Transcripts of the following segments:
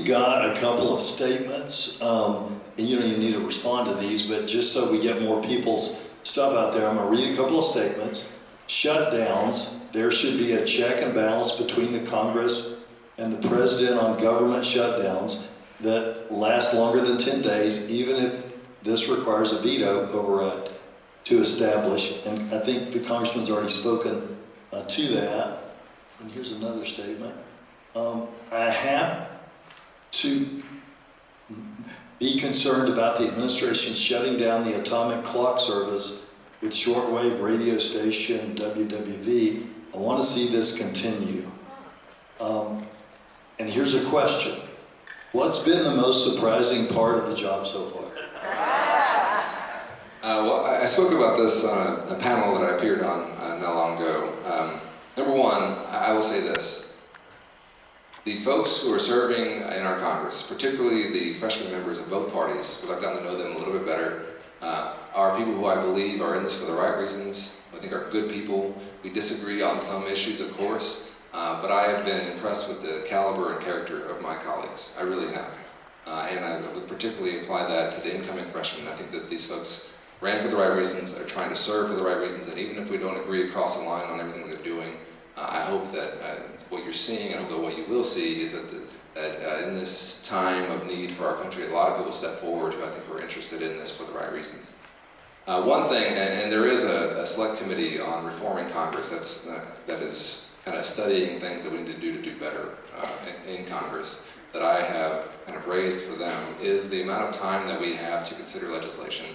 got a couple of statements, and you don't even need to respond to these, but just so we get more people's stuff out there, I'm gonna read a couple of statements. Shutdowns, there should be a check and balance between the Congress and the president on government shutdowns that last longer than 10 days, even if this requires a veto override to establish. And I think the congressman's already spoken to that. And here's another statement. I have to be concerned about the administration shutting down the atomic clock service with shortwave radio station WWV. I want to see this continue. And here's a question. What's been the most surprising part of the job so far? Well, I spoke about this on a panel that I appeared on not long ago. Number one, I will say this. The folks who are serving in our Congress, particularly the freshman members of both parties, because I've gotten to know them a little bit better, are people who I believe are in this for the right reasons. I think are good people. We disagree on some issues, of course, but I have been impressed with the caliber and character of my colleagues. I really have. And I would particularly apply that to the incoming freshmen. I think that these folks ran for the right reasons, are trying to serve for the right reasons, and even if we don't agree across the line on everything they're doing, I hope that what you're seeing, and I hope that what you will see is that in this time of need for our country, a lot of people step forward who I think are interested in this for the right reasons. One thing, and there is a select committee on reforming Congress that is kind of studying things that we need to do better in Congress, that I have kind of raised for them, is the amount of time that we have to consider legislation.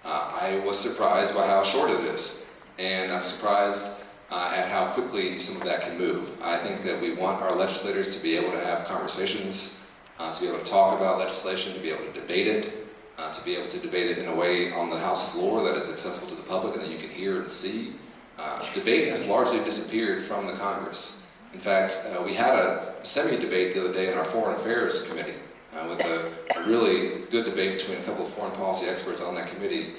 I was surprised by how short it is, and I'm surprised at how quickly some of that can move. I think that we want our legislators to be able to have conversations, to be able to talk about legislation, to be able to debate it, to be able to debate it in a way on the House floor that is accessible to the public and that you can hear and see. Debate has largely disappeared from the Congress. In fact, we had a semi-debate the other day in our Foreign Affairs Committee with a really good debate between a couple of foreign policy experts on that committee.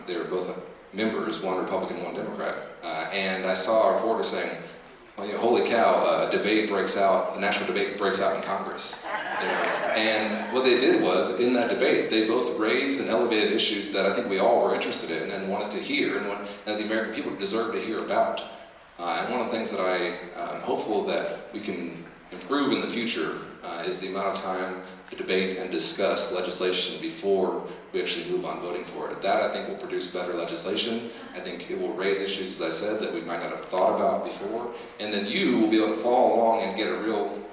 They were both members, one Republican, one Democrat. And I saw a reporter saying, well, you know, holy cow, a national debate breaks out in Congress. You know? And what they did was, in that debate, they both raised and elevated issues that I think we all were interested in and wanted to hear, and the American people deserve to hear about. And one of the things that I'm hopeful that we can improve in the future is the amount of time to debate and discuss legislation before we actually move on voting for it. That, I think, will produce better legislation. I think it will raise issues, as I said, that we might not have thought about before. And then you will be able to follow along and get a real,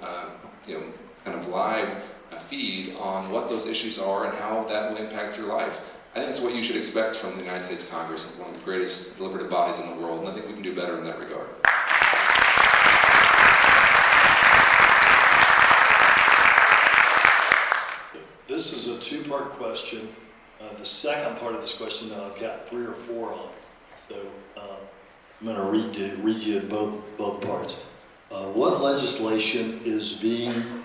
kind of live feed on what those issues are and how that will impact your life. I think it's what you should expect from the United States Congress. It's one of the greatest deliberative bodies in the world, and I think we can do better in that regard. This is a two-part question. The second part of this question that I've got 3 or 4 on, so I'm going to read you both parts. What legislation is being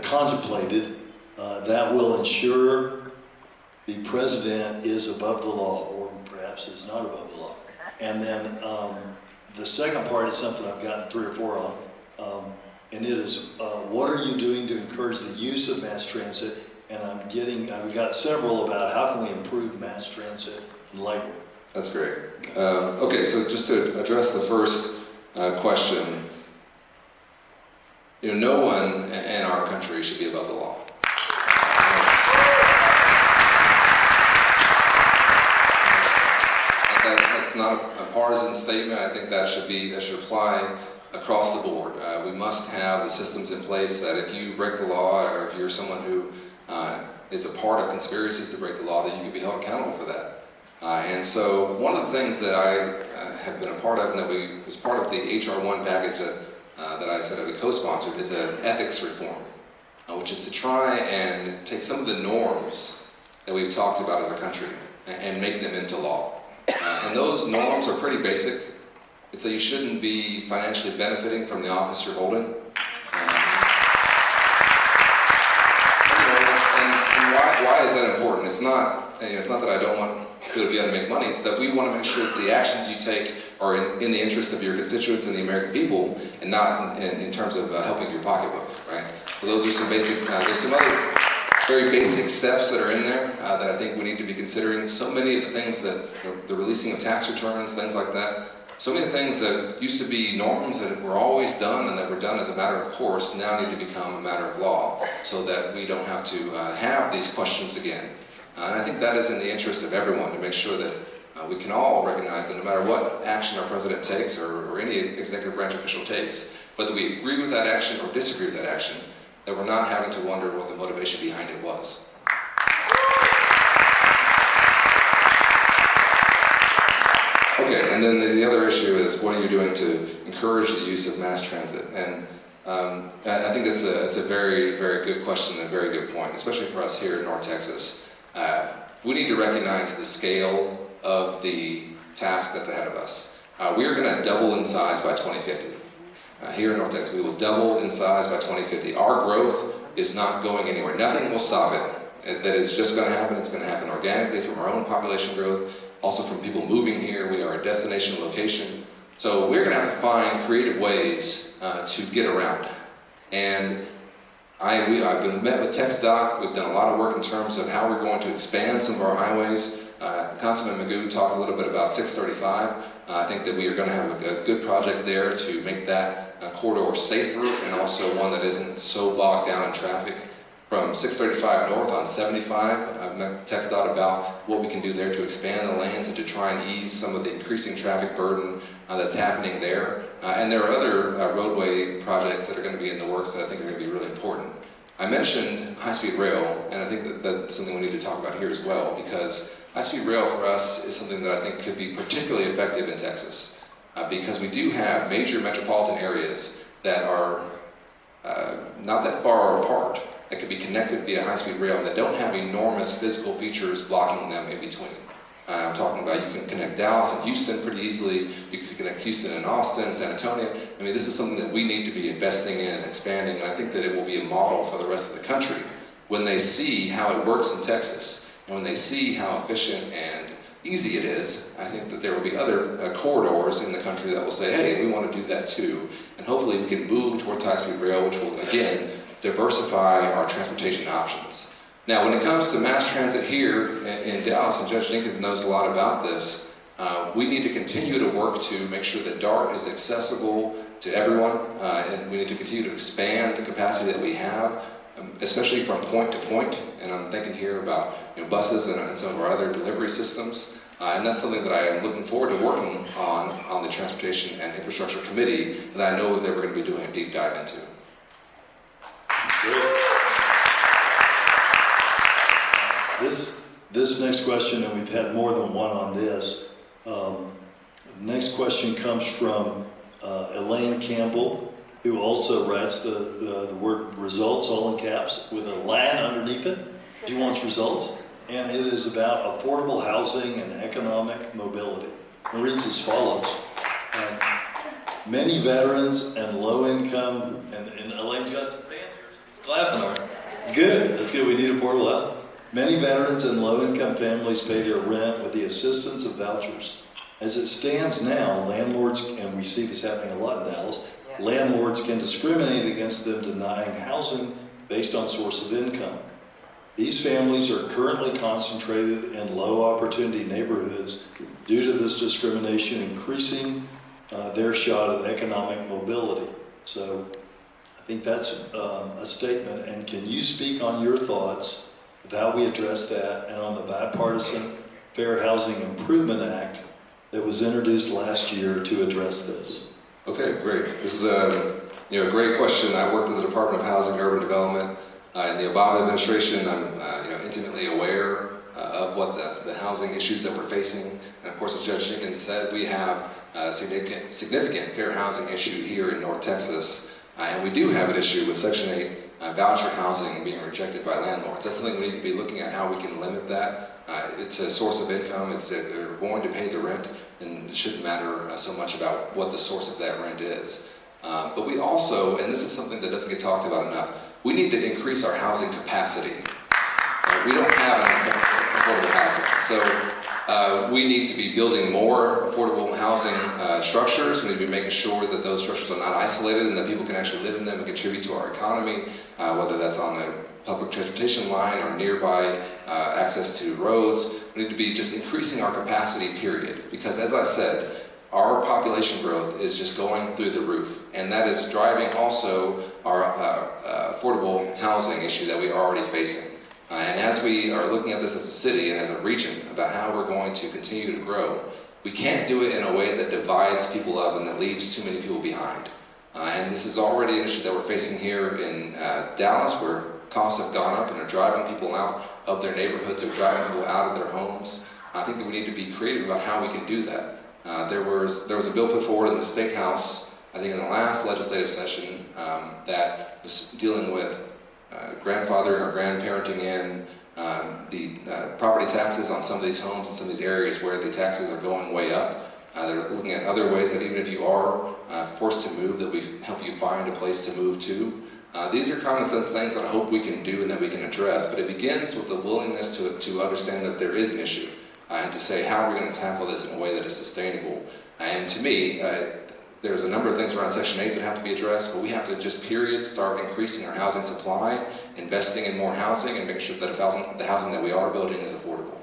contemplated that will ensure the president is above the law, or perhaps is not above the law? And then the second part is something I've gotten 3 or 4 on. And it is, what are you doing to encourage the use of mass transit? And I've got several about how can we improve mass transit in Lakewood. That's great. Okay, so just to address the first question, no one in our country should be above the law. That's not a partisan statement. I think that should apply across the board. We must have the systems in place that if you break the law, or if you're someone who is a part of conspiracies to break the law, that you can be held accountable for that. And so one of the things that I have been a part of, and that was part of the HR 1 package that I said that we co-sponsored, is an ethics reform, which is to try and take some of the norms that we've talked about as a country and make them into law. And those norms are pretty basic. It's that you shouldn't be financially benefiting from the office you're holding. And why is that important? It's not that I don't want people to be able to make money. It's that we want to make sure that the actions you take are in the interest of your constituents and the American people, and not in terms of helping your pocketbook. right? So those are some basic, there's some other very basic steps that are in there that I think we need to be considering. So many of the things that, the releasing of tax returns, things like that, so many things that used to be norms that were always done and that were done as a matter of course now need to become a matter of law so that we don't have to have these questions again. And I think that is in the interest of everyone to make sure that we can all recognize that no matter what action our president takes or any executive branch official takes, whether we agree with that action or disagree with that action, that we're not having to wonder what the motivation behind it was. Okay, and then the other issue is what are you doing to encourage the use of mass transit? And I think it's a very, very good question and a very good point, especially for us here in North Texas. We need to recognize the scale of the task that's ahead of us. We are going to double in size by 2050. Here in North Texas, we will double in size by 2050. Our growth is not going anywhere. Nothing will stop it. That is just going to happen. It's going to happen organically from our own population growth, also from people moving here. We are a destination location. So we're going to have to find creative ways to get around. And I've been met with TxDOT. We've done a lot of work in terms of how we're going to expand some of our highways. Councilman Magoo talked a little bit about 635. I think that we are going to have a good project there to make that corridor safer and also one that isn't so bogged down in traffic. From 635 north on 75, I've met TxDOT about what we can do there to expand the lanes and to try and ease some of the increasing traffic burden that's happening there. And there are other roadway projects that are going to be in the works that I think are going to be really important. I mentioned high-speed rail, and I think that that's something we need to talk about here as well, because high-speed rail for us is something that I think could be particularly effective in Texas, because we do have major metropolitan areas that are not that far apart, that could be connected via high-speed rail and that don't have enormous physical features blocking them in between. I'm talking about you can connect Dallas and Houston pretty easily. You can connect Houston and Austin, San Antonio. I mean, this is something that we need to be investing in and expanding, and I think that it will be a model for the rest of the country when they see how it works in Texas and when they see how efficient and easy it is. I think that there will be other corridors in the country that will say, hey, we want to do that too, and hopefully we can move towards high-speed rail, which will, again, diversify our transportation options. Now, when it comes to mass transit here in Dallas, and Judge Jenkins knows a lot about this, we need to continue to work to make sure that DART is accessible to everyone, and we need to continue to expand the capacity that we have, especially from point to point. And I'm thinking here about buses and some of our other delivery systems. And that's something that I am looking forward to working on the Transportation and Infrastructure Committee that I know that we're going to be doing a deep dive into. This next question, and we've had more than one on this. The next question comes from Elaine Campbell, who also writes the word results all in caps with a line underneath it. She wants results, and it is about affordable housing and economic mobility. It reads as follows. Many veterans and low-income, and Elaine's got some fans here, so she's clapping on her. It's good. That's good. We need affordable housing. Many veterans and low-income families pay their rent with the assistance of vouchers. As it stands now, landlords, and we see this happening a lot in Dallas, landlords can discriminate against them, denying housing based on source of income. These families are currently concentrated in low-opportunity neighborhoods due to this discrimination, increasing their shot at economic mobility. So I think that's a statement. And can you speak on your thoughts of how we address that and on the bipartisan Fair Housing Improvement Act that was introduced last year to address this? Okay, great. This is a great question. I worked at the Department of Housing and Urban Development in the Obama administration. I'm intimately aware of what the housing issues that we're facing. And of course, as Judge Jenkins said, we have a significant fair housing issue here in North Texas. And we do have an issue with Section 8 voucher housing being rejected by landlords. That's something we need to be looking at, how we can limit that. It's a source of income. They're going to pay the rent, and it shouldn't matter so much about what the source of that rent is. But we also, and this is something that doesn't get talked about enough, we need to increase our housing capacity. We don't have enough affordable housing. So We need to be building more affordable housing structures. We need to be making sure that those structures are not isolated and that people can actually live in them and contribute to our economy, whether that's on a public transportation line or nearby access to roads. We need to be just increasing our capacity, period. Because as I said, our population growth is just going through the roof. And that is driving also our affordable housing issue that we are already facing. And as we are looking at this as a city and as a region about how we're going to continue to grow, we can't do it in a way that divides people up and that leaves too many people behind. And this is already an issue that we're facing here in Dallas, where costs have gone up and are driving people out of their neighborhoods, are driving people out of their homes. I think that we need to be creative about how we can do that. There was a bill put forward in the State House, I think in the last legislative session, that was dealing with grandfathering or grandparenting in the property taxes on some of these homes in some of these areas where the taxes are going way up. They're looking at other ways that even if you are forced to move, that we help you find a place to move to. These are common sense things that I hope we can do and that we can address, but it begins with the willingness to understand that there is an issue and to say how we're going to tackle this in a way that is sustainable. And to me, there's a number of things around Section 8 that have to be addressed, but we have to just start increasing our housing supply, investing in more housing, and making sure that the housing that we are building is affordable.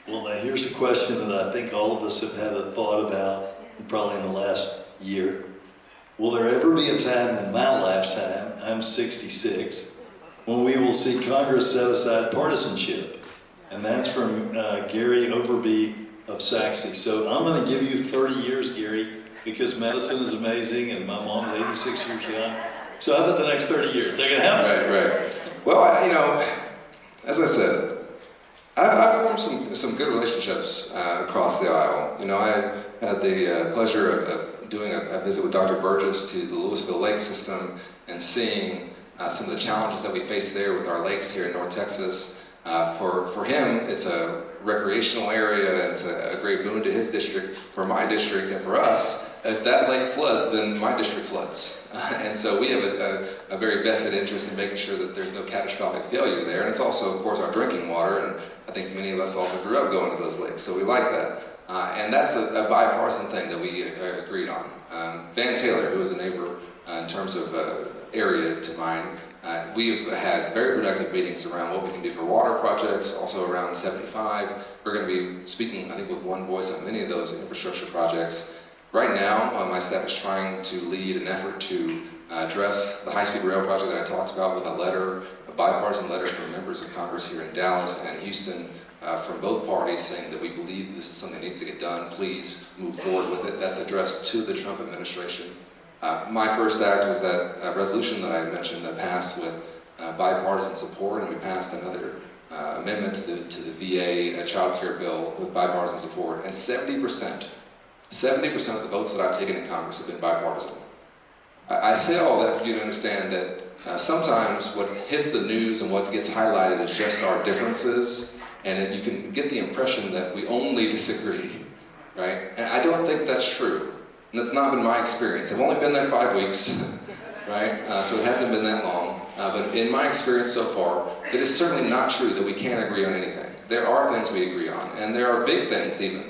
Well, now here's a question that I think all of us have had a thought about, probably in the last year. Will there ever be a time in my lifetime, I'm 66, when we will see Congress set aside partisanship? And that's from Gary Overby of Saxe. So I'm going to give you 30 years, Gary, because medicine is amazing and my mom's 86 years young. So I bet the next 30 years they're going to happen. Right. Well, as I said, I've formed some good relationships across the aisle. I had the pleasure of doing a visit with Dr. Burgess to the Louisville Lake System and seeing some of the challenges that we face there with our lakes here in North Texas. For him, it's a recreational area and it's a great boon to his district. For my district and for us, if that lake floods, then my district floods. And so we have a very vested interest in making sure that there's no catastrophic failure there. And it's also, of course, our drinking water. And I think many of us also grew up going to those lakes, so we like that. And that's a bipartisan thing that we agreed on. Van Taylor, who is a neighbor in terms of area to mine, we've had very productive meetings around what we can do for water projects, also around 75. We're going to be speaking, I think, with one voice on many of those infrastructure projects. Right now, my staff is trying to lead an effort to address the high-speed rail project that I talked about with a bipartisan letter from members of Congress here in Dallas and Houston from both parties saying that we believe this is something that needs to get done. Please move forward with it. That's addressed to the Trump administration. My first act was that resolution that I mentioned that passed with bipartisan support, and we passed another amendment to the VA child care bill with bipartisan support, and 70% of the votes that I've taken in Congress have been bipartisan. I say all that for you to understand that sometimes what hits the news and what gets highlighted is just our differences, and that you can get the impression that we only disagree, right? And I don't think that's true. And that's not been my experience. I've only been there 5 weeks, right? So it hasn't been that long. But in my experience so far, it is certainly not true that we can't agree on anything. There are things we agree on, and there are big things even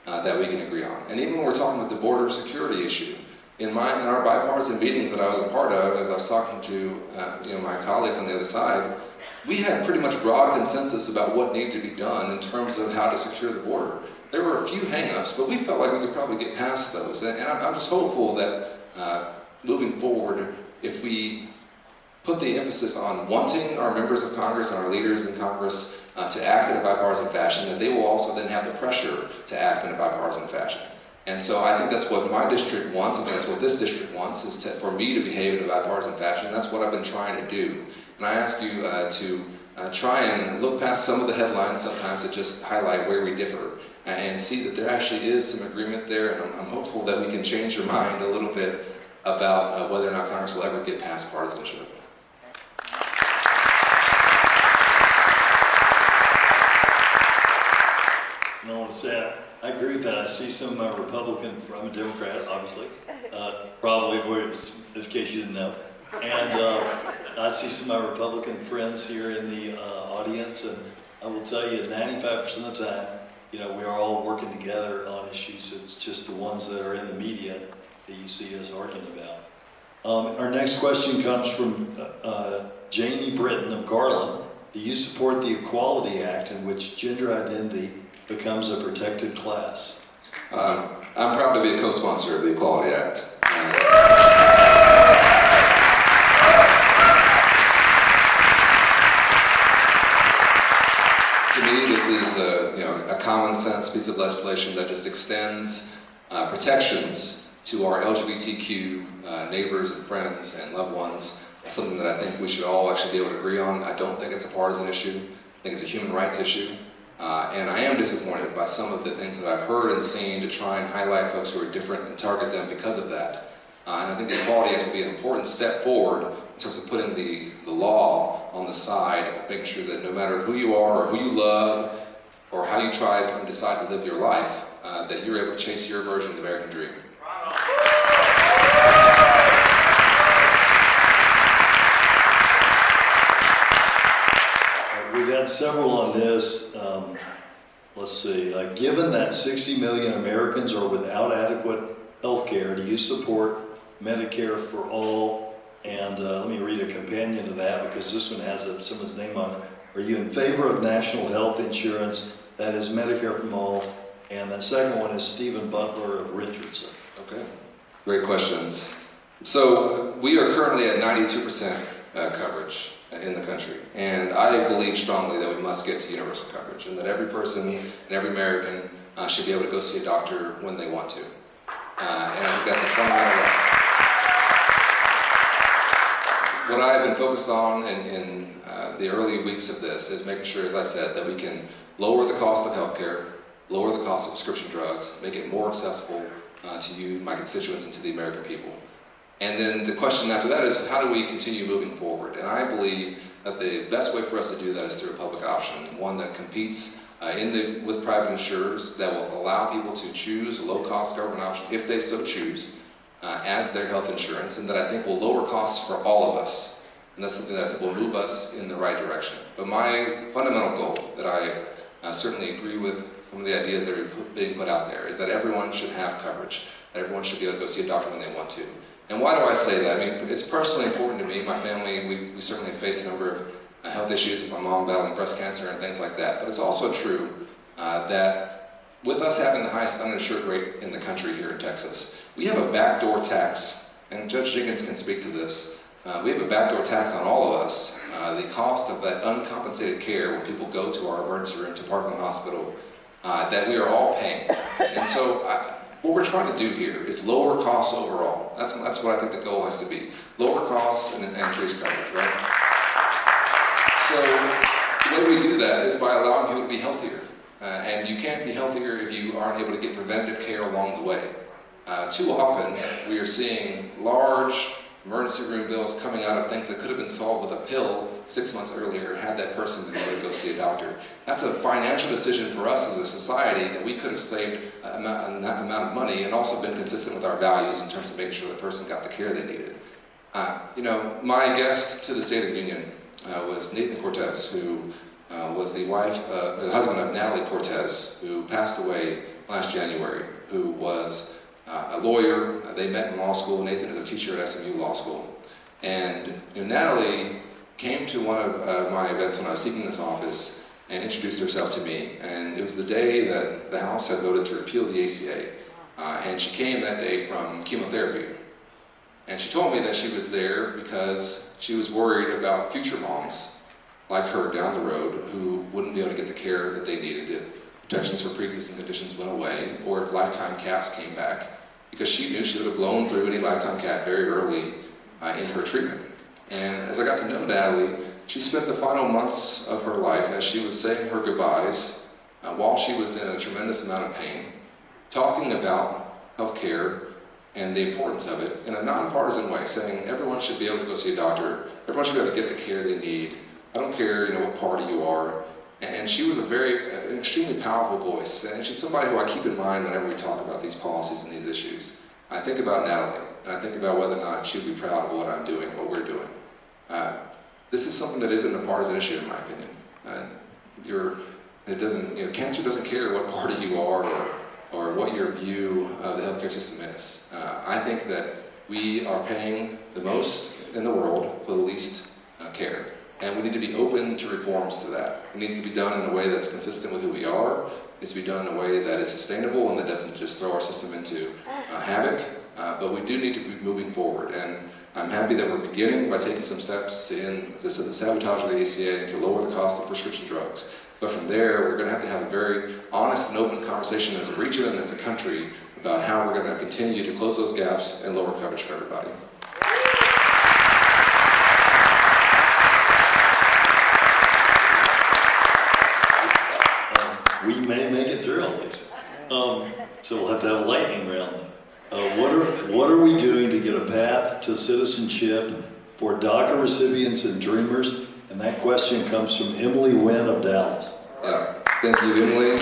that we can agree on. And even when we're talking about the border security issue, in our bipartisan meetings that I was a part of, as I was talking to my colleagues on the other side, we had pretty much broad consensus about what needed to be done in terms of how to secure the border. There were a few hang-ups, but we felt like we could probably get past those. And I'm just hopeful that moving forward, if we put the emphasis on wanting our members of Congress and our leaders in Congress to act in a bipartisan fashion, that they will also then have the pressure to act in a bipartisan fashion. And so I think that's what my district wants. I think that's what this district wants, is for me to behave in a bipartisan fashion. That's what I've been trying to do. And I ask you to try and look past some of the headlines sometimes that just highlight where we differ, and see that there actually is some agreement there, and I'm hopeful that we can change your mind a little bit about whether or not Congress will ever get past partisanship. And I want to say, I agree with that. I see some of my Republican, I'm a Democrat, obviously, probably, in case you didn't know. And I see some of my Republican friends here in the audience, and I will tell you, 95% of the time, we are all working together on issues. It's just the ones that are in the media that you see us arguing about. Our next question comes from Jamie Britton of Garland. Do you support the Equality Act in which gender identity becomes a protected class? I'm proud to be a co-sponsor of the Equality Act. To me, this is a common sense piece of legislation that just extends protections to our LGBTQ neighbors and friends and loved ones. It's something that I think we should all actually be able to agree on. I don't think it's a partisan issue. I think it's a human rights issue. And I am disappointed by some of the things that I've heard and seen to try and highlight folks who are different and target them because of that. And I think the Equality Act will be an important step forward in terms of putting the law on the side of making sure that no matter who you are or who you love or how you try and decide to live your life, that you're able to chase your version of the American dream. We've had several on this. Let's see. Given that 60 million Americans are without adequate health care, do you support Medicare for all? And let me read a companion to that because this one has someone's name on it. Are you in favor of national health insurance that is Medicare for all? And the second one is Stephen Butler of Richardson. Okay, great questions. So we are currently at 92% coverage in the country, and I believe strongly that we must get to universal coverage and that every person and every American should be able to go see a doctor when they want to. And I think that's a fundamental right. What I have been focused on in the early weeks of this is making sure, as I said, that we can lower the cost of healthcare, lower the cost of prescription drugs, make it more accessible to you, my constituents, and to the American people. And then the question after that is, how do we continue moving forward? And I believe that the best way for us to do that is through a public option, one that competes with private insurers, that will allow people to choose a low-cost government option, if they so choose, as their health insurance, and that I think will lower costs for all of us. And that's something that I think will move us in the right direction. But my fundamental goal, that I certainly agree with some of the ideas that are being put out there, is that everyone should have coverage, that everyone should be able to go see a doctor when they want to. And why do I say that? I mean, it's personally important to me. My family, we certainly face a number of health issues, with my mom battling breast cancer and things like that. But it's also true that with us having the highest uninsured rate in the country here in Texas, we have a backdoor tax, and Judge Jenkins can speak to this. We have a backdoor tax on all of us. The cost of that uncompensated care when people go to our emergency room, to Parkland Hospital, that we are all paying. And so what we're trying to do here is lower costs overall. That's what I think the goal has to be. Lower costs and increase coverage, right? So the way we do that is by allowing people to be healthier. And you can't be healthier if you aren't able to get preventative care along the way. Too often, we are seeing large emergency room bills coming out of things that could have been solved with a pill 6 months earlier had that person been able to go see a doctor. That's a financial decision for us as a society that we could have saved that amount of money and also been consistent with our values in terms of making sure the person got the care they needed. My guest to the State of the Union was Nathan Cortez, who was the husband of Natalie Cortez, who passed away last January, who was a lawyer. They met in law school. Nathan is a teacher at SMU Law School. And Natalie came to one of my events when I was seeking this office and introduced herself to me. And it was the day that the House had voted to repeal the ACA. And she came that day from chemotherapy. And she told me that she was there because she was worried about future moms like her down the road who wouldn't be able to get the care that they needed if protections for pre-existing conditions went away, or if lifetime caps came back, because she knew she would have blown through any lifetime cap very early in her treatment. And as I got to know Natalie, she spent the final months of her life as she was saying her goodbyes, while she was in a tremendous amount of pain, talking about health care and the importance of it in a nonpartisan way, saying everyone should be able to go see a doctor, everyone should be able to get the care they need. I don't care, what party you are. And she was an extremely powerful voice, and she's somebody who I keep in mind whenever we talk about these policies and these issues. I think about Natalie, and I think about whether or not she'd be proud of what I'm doing, what we're doing. this is something that isn't a partisan issue, in my opinion. Cancer doesn't care what party you are or what your view of the healthcare system is. I think that we are paying the most in the world for the least care. And we need to be open to reforms to that. It needs to be done in a way that's consistent with who we are. It needs to be done in a way that is sustainable and that doesn't just throw our system into havoc. But we do need to be moving forward. And I'm happy that we're beginning by taking some steps to end, as I said, the sabotage of the ACA, to lower the cost of prescription drugs. But from there, we're going to have a very honest and open conversation as a region and as a country about how we're going to continue to close those gaps and lower coverage for everybody. We may make it through all these. So we'll have to have a lightning round. What are we doing to get a path to citizenship for DACA recipients and dreamers? And that question comes from Emily Wynn of Dallas. Thank you, Emily.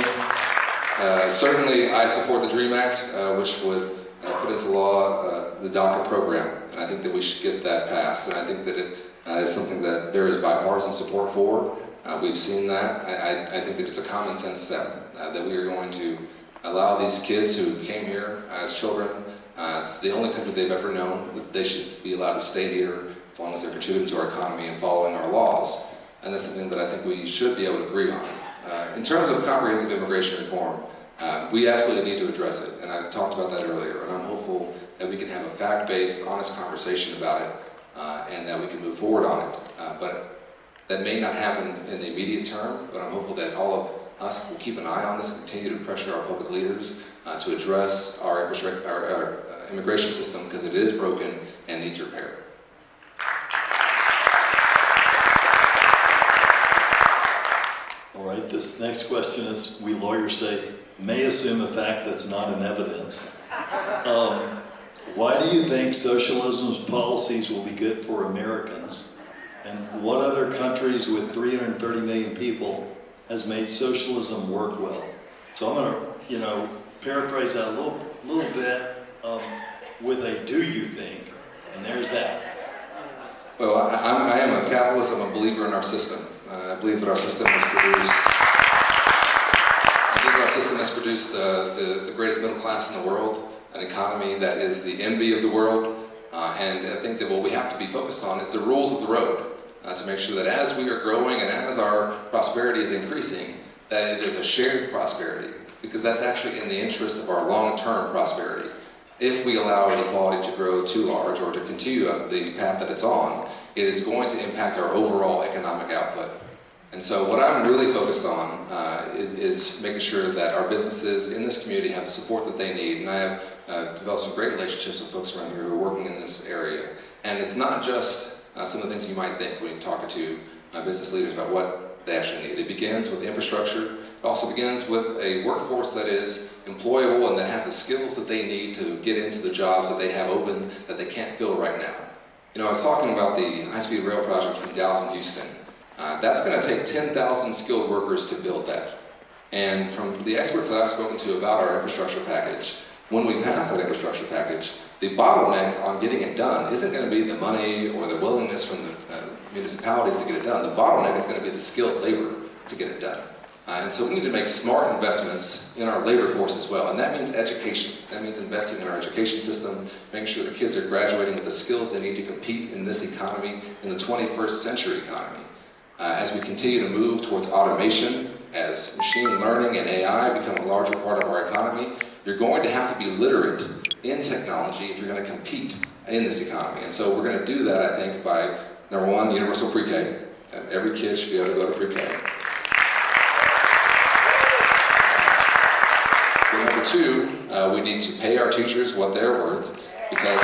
Certainly, I support the DREAM Act, which would put into law the DACA program. And I think that we should get that passed. And I think that it is something that there is bipartisan support for. We've seen that. I think that it's a common sense step that we are going to allow these kids who came here as children, it's the only country they've ever known, that they should be allowed to stay here as long as they're contributing to our economy and following our laws. And that's something that I think we should be able to agree on. In terms of comprehensive immigration reform, we absolutely need to address it, and I talked about that earlier, and I'm hopeful that we can have a fact-based, honest conversation about it, and that we can move forward on it. But that may not happen in the immediate term, but I'm hopeful that all of us will keep an eye on this and continue to pressure our public leaders to address our immigration system, because it is broken and needs repair. All right, this next question is, we lawyers say, may assume a fact that's not in evidence. Why do you think socialism's policies will be good for Americans? And what other countries with 330 million people has made socialism work well? So I'm going to, paraphrase that a little bit with a "do you think?" and there's that. Well, I am a capitalist. I'm a believer in our system. I believe that our system has produced the greatest middle class in the world, an economy that is the envy of the world, and I think that what we have to be focused on is the rules of the road. To make sure that as we are growing and as our prosperity is increasing, that it is a shared prosperity, because that's actually in the interest of our long-term prosperity. If we allow inequality to grow too large or to continue the path that it's on, it is going to impact our overall economic output. And so what I'm really focused on is making sure that our businesses in this community have the support that they need. And I have developed some great relationships with folks around here who are working in this area. And it's not just some of the things you might think when you're talking to business leaders about what they actually need. It begins with infrastructure. It also begins with a workforce that is employable and that has the skills that they need to get into the jobs that they have open that they can't fill right now. I was talking about the high-speed rail project between Dallas and Houston. That's going to take 10,000 skilled workers to build that. And from the experts that I've spoken to about our infrastructure package, when we pass that infrastructure package, the bottleneck on getting it done isn't going to be the money or the willingness from the municipalities to get it done. The bottleneck is going to be the skilled labor to get it done. And so we need to make smart investments in our labor force as well. And that means education. That means investing in our education system, making sure the kids are graduating with the skills they need to compete in this economy, in the 21st century economy. As we continue to move towards automation, as machine learning and AI become a larger part of our economy, you're going to have to be literate in technology if you're going to compete in this economy. And so we're going to do that, I think, by, number one, universal pre-K. Every kid should be able to go to pre-K. Number two, we need to pay our teachers what they're worth, because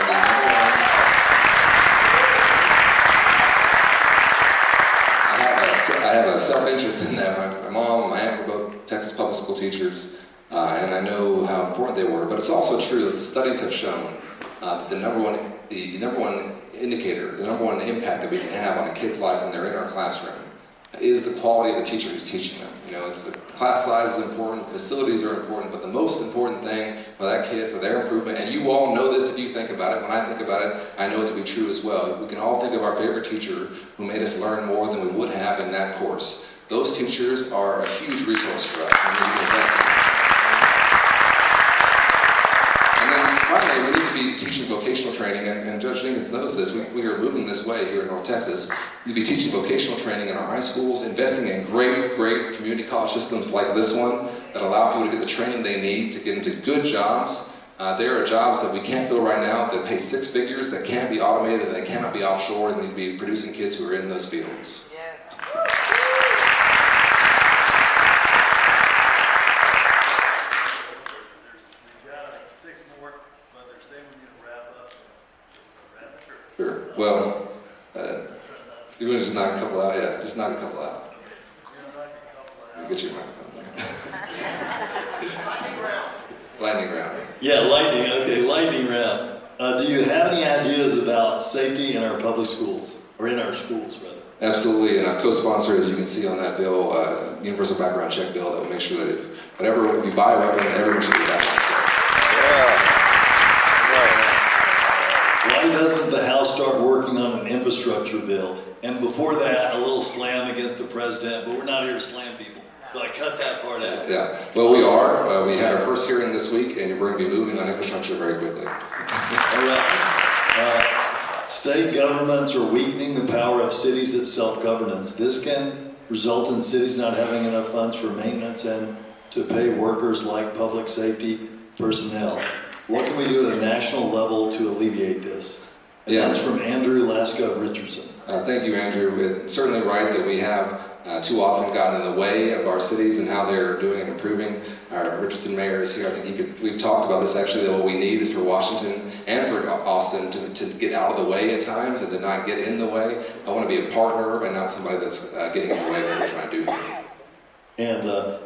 I have a self-interest in that. My mom and my aunt were both Texas public school teachers, and I know how important they were. But it's also true that the studies have shown that the number one indicator, the number one impact that we can have on a kid's life when they're in our classroom is the quality of the teacher who's teaching them. You know, it's the class size is important, facilities are important, but the most important thing for that kid, for their improvement, and you all know this if you think about it, when I think about it, I know it to be true as well. We can all think of our favorite teacher who made us learn more than we would have in that course. Those teachers are a huge resource for us, and we need to invest in them. And then finally, we need to be teaching vocational training, and Judge Jenkins knows this. We are moving this way here in North Texas. We need to be teaching vocational training in our high schools, investing in great community college systems like this one that allow people to get the training they need to get into good jobs. There are jobs that we can't fill right now that pay 6 figures, that can't be automated, and they cannot be offshore, and we need to be producing kids who are in those fields. Sure. Well, you want to just knock a couple out? Yeah, just knock a couple out. You get your microphone there. Lightning round. Yeah, lightning. Okay, lightning round. Do you have any ideas about safety in our public schools, or in our schools, rather? Absolutely, and I've co-sponsored, as you can see on that bill, universal background check bill that will make sure that if you buy a weapon, everyone should get a background check. Why doesn't the House start working on an infrastructure bill? And before that, a little slam against the president, but we're not here to slam people. So I cut that part out. Yeah, well, we are. We had our first hearing this week, and we're going to be moving on infrastructure very quickly. All right. State governments are weakening the power of cities at self-governance. This can result in cities not having enough funds for maintenance and to pay workers like public safety personnel. What can we do at a national level to alleviate this? And that's from Andrew Laska of Richardson. Thank you, Andrew. It's certainly right that we have too often gotten in the way of our cities and how they're doing and improving. Our Richardson mayor is here. I think we've talked about this actually, that what we need is for Washington and for Austin to get out of the way at times and to not get in the way. I want to be a partner and not somebody that's getting in the way of what we're trying to do here. And a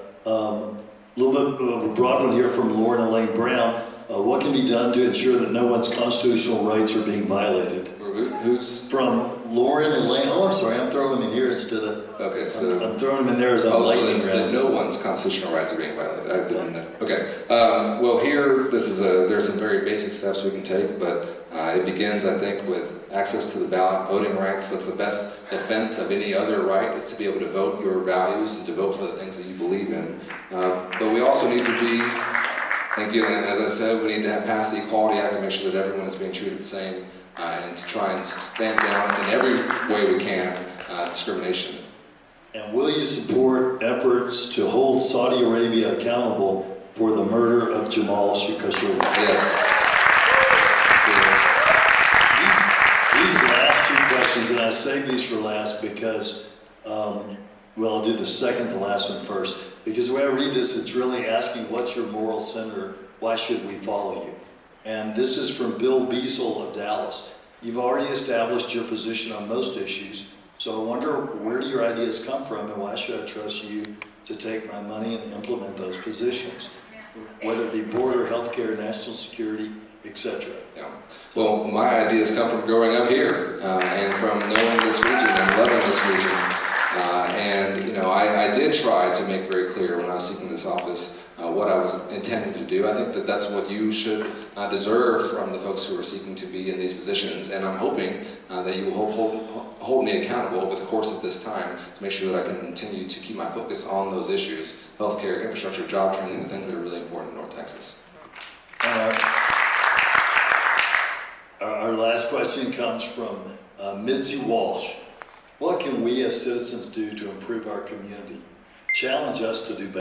little bit of a broad one here from Lauren Elaine Brown. What can be done to ensure that no one's constitutional rights are being violated? Who's? From Lauren and Lane. Oh, I'm sorry. I'm throwing them in here instead of. Okay, so. I'm throwing them in there as a lightning round. So no one's constitutional rights are being violated. I didn't know. Okay. Well, here, there's some very basic steps we can take, but it begins, I think, with access to the ballot, voting rights. That's the best defense of any other right, is to be able to vote your values and to vote for the things that you believe in. But we also need to be. Thank you, and as I said, we need to pass the Equality Act to make sure that everyone is being treated the same, and to try and stamp down in every way we can discrimination. And will you support efforts to hold Saudi Arabia accountable for the murder of Jamal Khashoggi? Yes. These are the last 2 questions, and I saved these for last because, well, I'll do the second to last one first. Because the way I read this, it's really asking, what's your moral center? Why should we follow you? And this is from Bill Beasel of Dallas. You've already established your position on most issues, so I wonder, where do your ideas come from, and why should I trust you to take my money and implement those positions? Whether it be border, healthcare, national security, etc. Yeah. Well, my ideas come from growing up here and from knowing this region and loving this region. And, you know, I did try to make very clear when I was seeking this office what I was intending to do. I think that that's what you should deserve from the folks who are seeking to be in these positions. And I'm hoping that you will hold me accountable over the course of this time to make sure that I can continue to keep my focus on those issues: healthcare, infrastructure, job training, the things that are really important in North Texas. Our last question comes from Mitzi Walsh. What can we as citizens do to improve our community? Challenge us to do better.